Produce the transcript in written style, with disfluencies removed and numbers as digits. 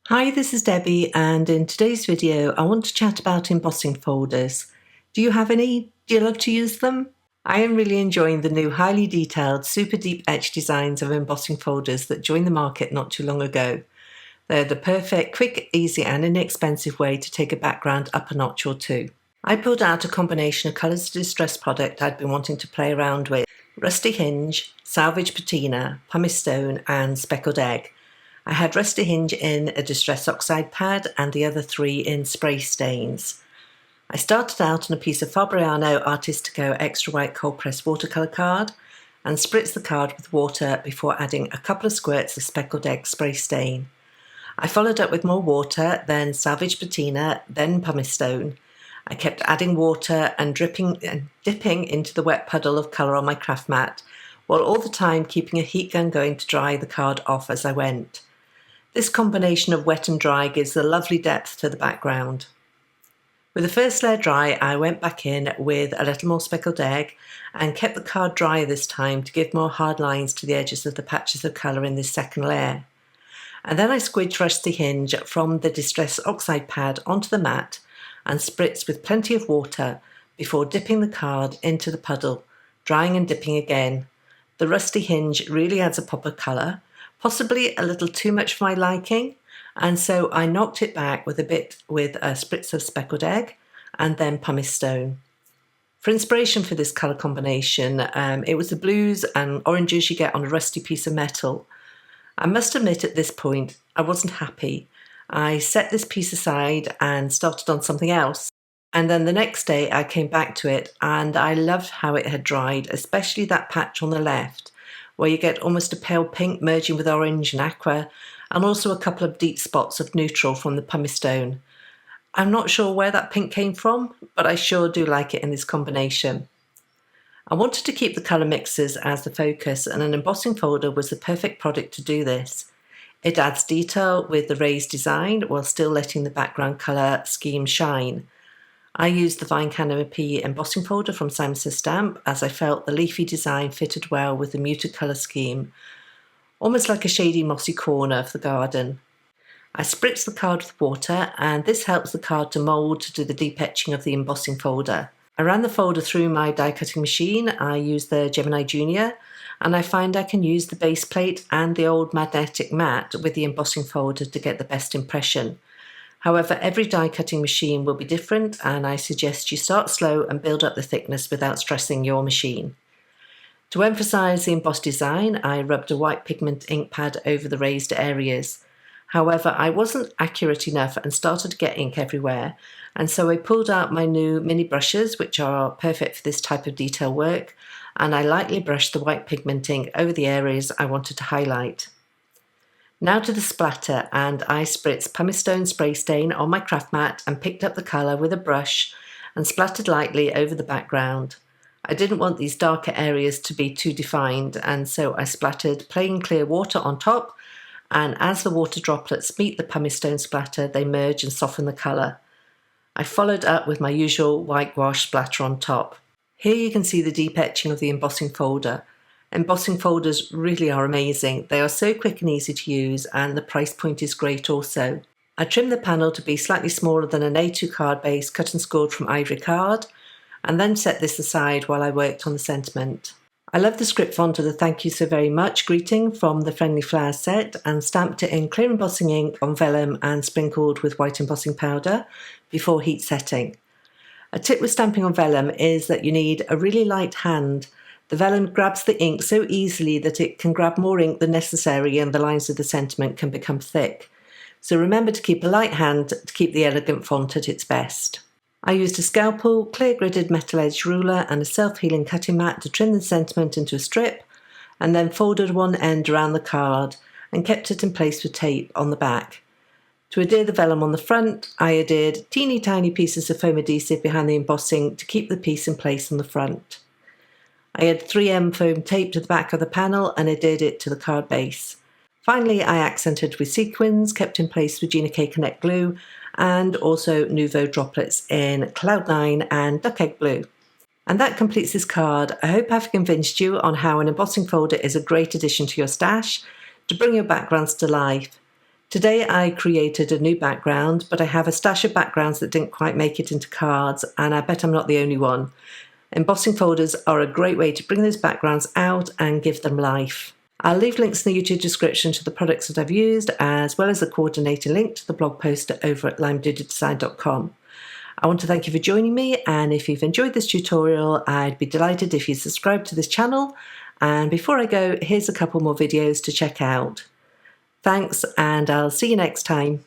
Hi, this is Debbie, and in today's video I want to chat about embossing folders. Do you have any? Do you love to use them? I am really enjoying the new highly detailed, super deep etch designs of embossing folders that joined the market not too long ago. They're the perfect, quick, easy and inexpensive way to take a background up a notch or two. I pulled out a combination of Colours to Distress product I'd been wanting to play around with: Rusty Hinge, Salvage Patina, Pumice Stone and Speckled Egg. I had Rusty Hinge in a Distress Oxide pad and the other three in spray stains. I started out on a piece of Fabriano Artistico Extra White Cold Press watercolour card and spritzed the card with water before adding a couple of squirts of Speckled Egg spray stain. I followed up with more water, then Salvage Patina, then Pumice Stone. I kept adding water and dipping into the wet puddle of colour on my craft mat, while all the time keeping a heat gun going to dry the card off as I went. This combination of wet and dry gives a lovely depth to the background. With the first layer dry, I went back in with a little more Speckled Egg and kept the card dry this time to give more hard lines to the edges of the patches of colour in this second layer. And then I squidged Rusty Hinge from the Distress Oxide pad onto the mat and spritzed with plenty of water before dipping the card into the puddle, drying and dipping again. The Rusty Hinge really adds a pop of colour, possibly a little too much for my liking, and so I knocked it back with a spritz of Speckled Egg and then Pumice Stone. For inspiration for this colour combination, it was the blues and oranges you get on a rusty piece of metal. I must admit at this point I wasn't happy. I set this piece aside and started on something else, and then the next day I came back to it and I loved how it had dried, especially that patch on the left where you get almost a pale pink merging with orange and aqua, and also a couple of deep spots of neutral from the Pumice Stone. I'm not sure where that pink came from, but I sure do like it in this combination. I wanted to keep the colour mixes as the focus, and an embossing folder was the perfect product to do this. It adds detail with the raised design while still letting the background colour scheme shine. I used the Vine Canopy embossing folder from Simon Says Stamp as I felt the leafy design fitted well with the muted colour scheme, almost like a shady mossy corner of the garden. I spritzed the card with water, and this helps the card to mould to do the deep etching of the embossing folder. I ran the folder through my die cutting machine. I used the Gemini Junior, and I find I can use the base plate and the old magnetic mat with the embossing folder to get the best impression. However, every die cutting machine will be different, and I suggest you start slow and build up the thickness without stressing your machine. To emphasise the embossed design, I rubbed a white pigment ink pad over the raised areas. However, I wasn't accurate enough and started to get ink everywhere, and so I pulled out my new mini brushes, which are perfect for this type of detail work, and I lightly brushed the white pigment ink over the areas I wanted to highlight. Now to the splatter, and I spritzed Pumice Stone spray stain on my craft mat and picked up the colour with a brush and splattered lightly over the background. I didn't want these darker areas to be too defined, and so I splattered plain clear water on top, and as the water droplets meet the Pumice Stone splatter, they merge and soften the colour. I followed up with my usual whitewash splatter on top. Here you can see the deep etching of the embossing folder. Embossing folders really are amazing. They are so quick and easy to use, and the price point is great also. I trimmed the panel to be slightly smaller than an A2 card base cut and scored from ivory card, and then set this aside while I worked on the sentiment. I love the script font of the "Thank you so very much" greeting from the Friendly Flowers set, and stamped it in clear embossing ink on vellum and sprinkled with white embossing powder before heat setting. A tip with stamping on vellum is that you need a really light hand. The vellum grabs the ink so easily that it can grab more ink than necessary, and the lines of the sentiment can become thick. So remember to keep a light hand to keep the elegant font at its best. I used a scalpel, clear gridded metal edge ruler and a self-healing cutting mat to trim the sentiment into a strip, and then folded one end around the card and kept it in place with tape on the back. To adhere the vellum on the front, I adhered teeny tiny pieces of foam adhesive behind the embossing to keep the piece in place on the front. I had 3M foam tape to the back of the panel and adhered it to the card base. Finally, I accented with sequins, kept in place with Gina K Connect glue, and also Nuvo droplets in Cloud9 and Duck Egg blue. And that completes this card. I hope I've convinced you on how an embossing folder is a great addition to your stash to bring your backgrounds to life. Today I created a new background, but I have a stash of backgrounds that didn't quite make it into cards, and I bet I'm not the only one. Embossing folders are a great way to bring those backgrounds out and give them life. I'll leave links in the YouTube description to the products that I've used, as well as a coordinating link to the blog post over at limedoodledesign.com. I want to thank you for joining me, and if you've enjoyed this tutorial, I'd be delighted if you subscribe to this channel. And before I go, here's a couple more videos to check out. Thanks, and I'll see you next time.